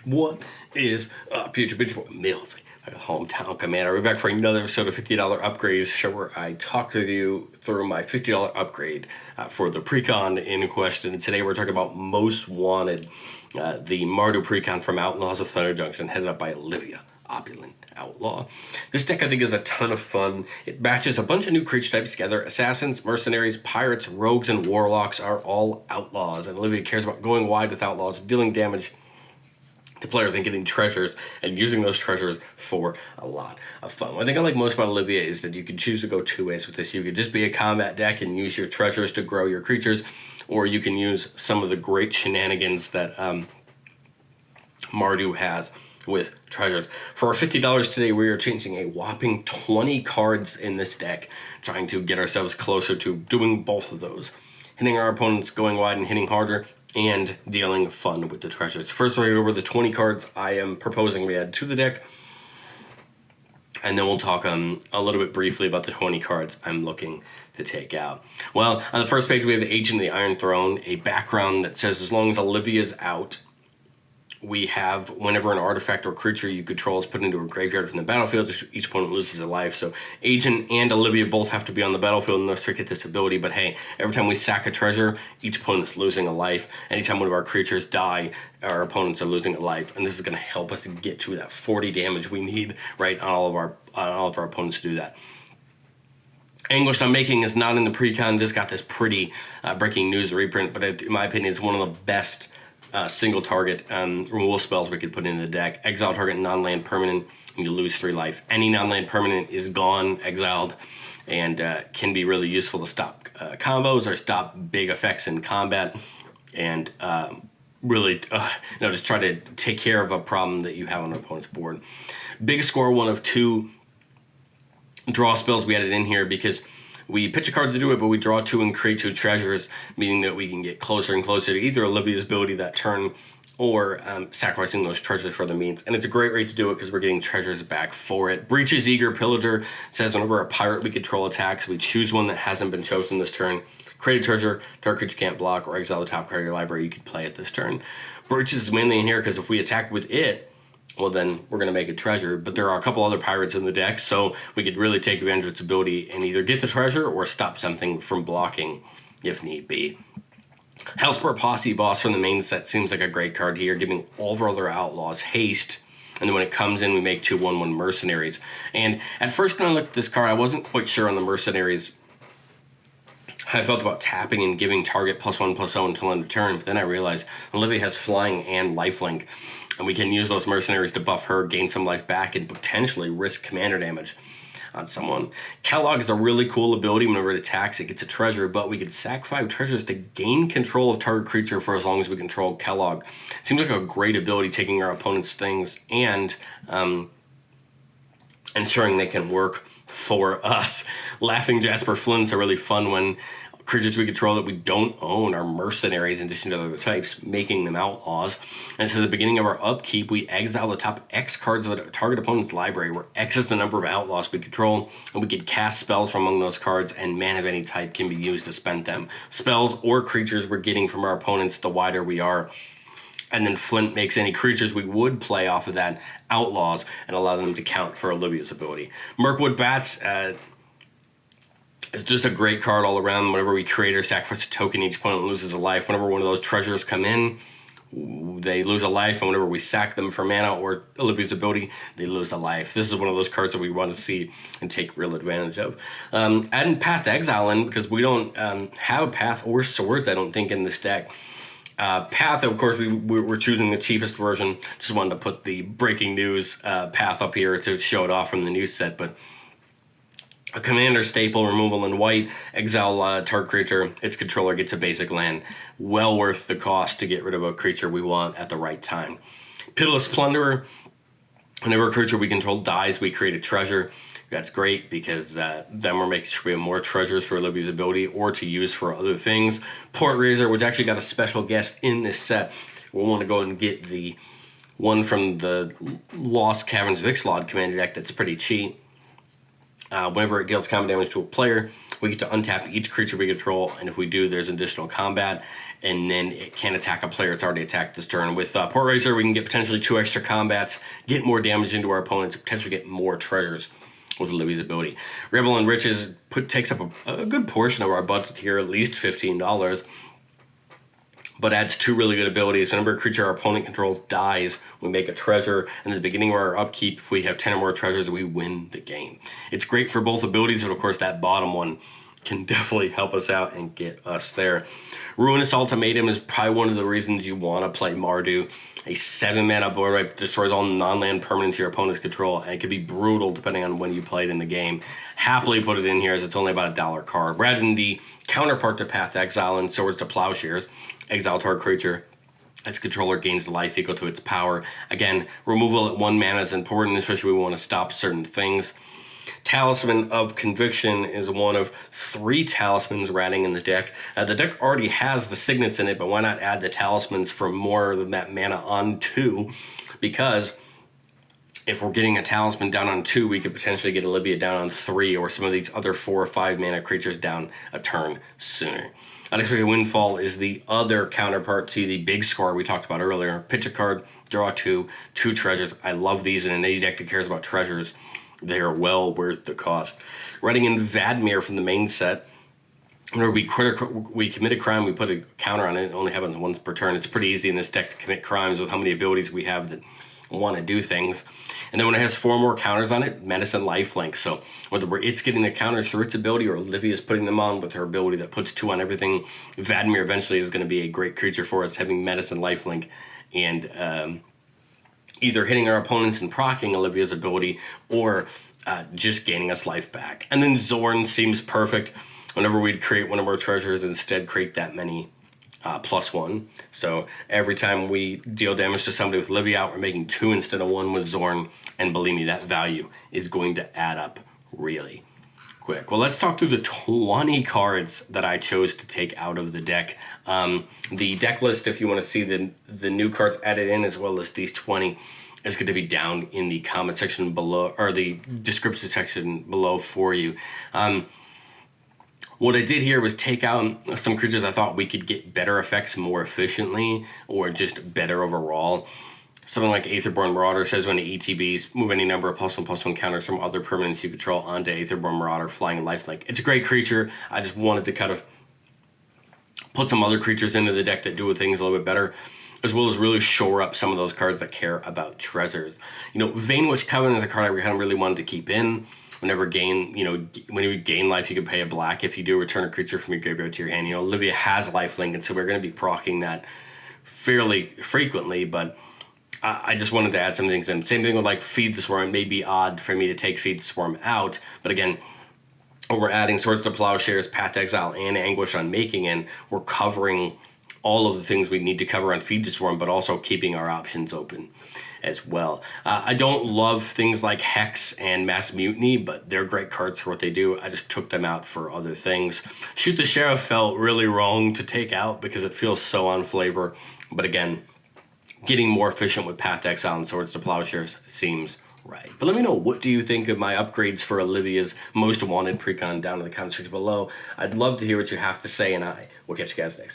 What is up, YouTube? Bitch Boy Mills, my hometown commander. We're back for another episode of $50 Upgrades show where I talk to you through my $50 upgrade for the Precon in question. Today we're talking about Most Wanted, the Mardu Precon from Outlaws of Thunder Junction, headed up by Olivia, Opulent, Outlaw. This deck I think is a ton of fun. It matches a bunch of new creature types together. Assassins, mercenaries, pirates, rogues, and warlocks are all outlaws, and Olivia cares about going wide with outlaws, dealing damage to players and getting treasures and using those treasures for a lot of fun. What I think I like most about Olivia is that you can choose to go two ways with this. You could just be a combat deck and use your treasures to grow your creatures, or you can use some of the great shenanigans that Mardu has with treasures. For our $50 today, we are changing a whopping 20 cards in this deck, trying to get ourselves closer to doing both of those. Hitting our opponents, going wide and hitting harder, and dealing fun with the treasures. First, we'll go over the 20 cards I am proposing we add to the deck, and then we'll talk a little bit briefly about the 20 cards I'm looking to take out. Well, on the first page, we have the Agent of the Iron Throne, a background that says as long as Olivia's out, we have whenever an artifact or creature you control is put into a graveyard from the battlefield, each opponent loses a life. So Agent and Olivia both have to be on the battlefield in order to get this ability. But hey, every time we sack a treasure, each opponent's losing a life. Anytime one of our creatures die, our opponents are losing a life. And this is going to help us get to that 40 damage we need, right, on all of our opponents to do that. Anguished Unmaking is not in the Precon. Just got this pretty breaking news reprint, but in my opinion, it's one of the best single target removal spells we could put in the deck. Exile target non-land permanent, and you lose 3 life. Any non-land permanent is gone, exiled, and can be really useful to stop combos or stop big effects in combat, and really just try to take care of a problem that you have on an opponent's board. Big score, one of 2 draw spells we added in here because we pitch a card to do it, but we draw 2 and create 2 treasures, meaning that we can get closer and closer to either Olivia's ability that turn or sacrificing those treasures for the means. And it's a great way to do it because we're getting treasures back for it. Breeches, Eager, Pillager says whenever a pirate we control attacks, we choose one that hasn't been chosen this turn, create a treasure, target creature can't block, or exile the top card of your library you can play it this turn. Breeches is mainly in here because if we attack with it, well, then we're going to make a treasure. But there are a couple other pirates in the deck, so we could really take advantage of its ability and either get the treasure or stop something from blocking if need be. Hellspur Posse Boss from the main set seems like a great card here, giving all of our other outlaws haste. And then when it comes in, we make 2/1/1 mercenaries. And at first when I looked at this card, I wasn't quite sure on the mercenaries how I felt about tapping and giving target +1/+0 until end of turn. But then I realized Olivia has flying and lifelink, and we can use those mercenaries to buff her, gain some life back, and potentially risk commander damage on someone. Kellogg is a really cool ability. Whenever it attacks, it gets a treasure, but we could sack 5 treasures to gain control of target creature for as long as we control Kellogg. Seems like a great ability, taking our opponent's things and ensuring they can work for us. Laughing Jasper Flint's a really fun one. Creatures we control that we don't own are mercenaries in addition to other types, making them outlaws. And so at the beginning of our upkeep, we exile the top X cards of a target opponent's library, where X is the number of outlaws we control, and we can cast spells from among those cards, and mana of any type can be used to spend them. Spells or creatures we're getting from our opponents, the wider we are. And then Flint makes any creatures we would play off of that outlaws and allow them to count for Olivia's ability. Mirkwood Bats, it's just a great card all around. Whenever we create or sacrifice a token, each opponent loses a life. Whenever one of those treasures come in, they lose a life. And whenever we sack them for mana or Olivia's ability, they lose a life. This is one of those cards that we want to see and take real advantage of. Adding Path to Exile in, because we don't have a Path or Swords, I don't think, in this deck. Path, of course, we're choosing the cheapest version. Just wanted to put the breaking news Path up here to show it off from the news set, but a commander staple, removal in white, exile target creature, its controller gets a basic land. Well worth the cost to get rid of a creature we want at the right time. Pitiless Plunderer, whenever a creature we control dies, we create a treasure. That's great because then we're making sure we have more treasures for Olivia's ability or to use for other things. Port Razer, which actually got a special guest in this set. We'll want to go and get the one from the Lost Caverns of Ixalan commander deck that's pretty cheap. Whenever it deals combat damage to a player, we get to untap each creature we control, and if we do, there's additional combat, and then it can attack a player it's already attacked this turn. With Port Razer, we can get potentially 2 extra combats, get more damage into our opponents, potentially get more treasures with Olivia's ability. Revel and Riches takes up a good portion of our budget here, at least $15, but adds 2 really good abilities. Whenever a creature our opponent controls dies, we make a treasure, and at the beginning of our upkeep, if we have 10 or more treasures, we win the game. It's great for both abilities, but of course that bottom one can definitely help us out and get us there. Ruinous Ultimatum is probably one of the reasons you want to play Mardu. A 7-mana board wipe that destroys all non-land permanents your opponents control, and it can be brutal depending on when you play it in the game. Happily put it in here as it's only about $1 card. We're adding the counterpart to Path to Exile and Swords to Plowshares. Exile target creature. Its controller gains life equal to its power. Again, removal at 1 mana is important, especially when we want to stop certain things. Talisman of Conviction is one of 3 talismans we're adding in the deck. The deck already has the signets in it, but why not add the talismans for more than that mana on 2? Because if we're getting a talisman down on 2, we could potentially get Olivia down on 3, or some of these other 4 or 5 mana creatures down a turn sooner. Unexpected Windfall is the other counterpart to the big score we talked about earlier. Pitch a card, draw 2 treasures. I love these in any deck that cares about treasures. They are well worth the cost. Running in Vadmir from the main set. Whenever we commit a crime, we put a counter on it. It only happens once per turn. It's pretty easy in this deck to commit crimes with how many abilities we have that want to do things. And then when it has 4 more counters on it, Medicine Lifelink. So whether it's getting the counters through its ability or Olivia's putting them on with her ability that puts 2 on everything, Vadmir eventually is going to be a great creature for us, having Medicine Lifelink and either hitting our opponents and proccing Olivia's ability or just gaining us life back. And then Xorn seems perfect. Whenever we'd create one of our treasures, instead create that many +1. So every time we deal damage to somebody with Olivia out, we're making 2 instead of 1 with Xorn. And believe me, that value is going to add up really quick. Well, let's talk through the 20 cards that I chose to take out of the deck. The deck list, if you want to see the new cards added in as well as these 20, is going to be down in the comment section below, or the description section below for you. What I did here was take out some creatures I thought we could get better effects more efficiently, or just better overall. Something like Aetherborn Marauder says when the ETBs move any number of +1/+1 counters from other permanents you control onto Aetherborn Marauder, flying and lifelink. It's a great creature. I just wanted to kind of put some other creatures into the deck that do things a little bit better, as well as really shore up some of those cards that care about treasures. Vanewitch Coven is a card I kind of really wanted to keep in. Whenever when you gain life, you can pay a black. If you do, return a creature from your graveyard to your hand. Olivia has lifelink, and so we're going to be proccing that fairly frequently, but I just wanted to add some things in. Same thing with like Feed the Swarm. It may be odd for me to take Feed the Swarm out, but again, we're adding Swords to Plowshares, Path to Exile, and Anguished Unmaking in. We're covering all of the things we need to cover on Feed the Swarm, but also keeping our options open as well. I don't love things like Hex and Mass Mutiny, but they're great cards for what they do. I just took them out for other things. Shoot the Sheriff felt really wrong to take out because it feels so on flavor, but again, getting more efficient with Path to Exile and Swords to Plowshares seems right. But let me know, what do you think of my upgrades for Olivia's Most Wanted Precon down in the comment section below. I'd love to hear what you have to say, and I will catch you guys next time.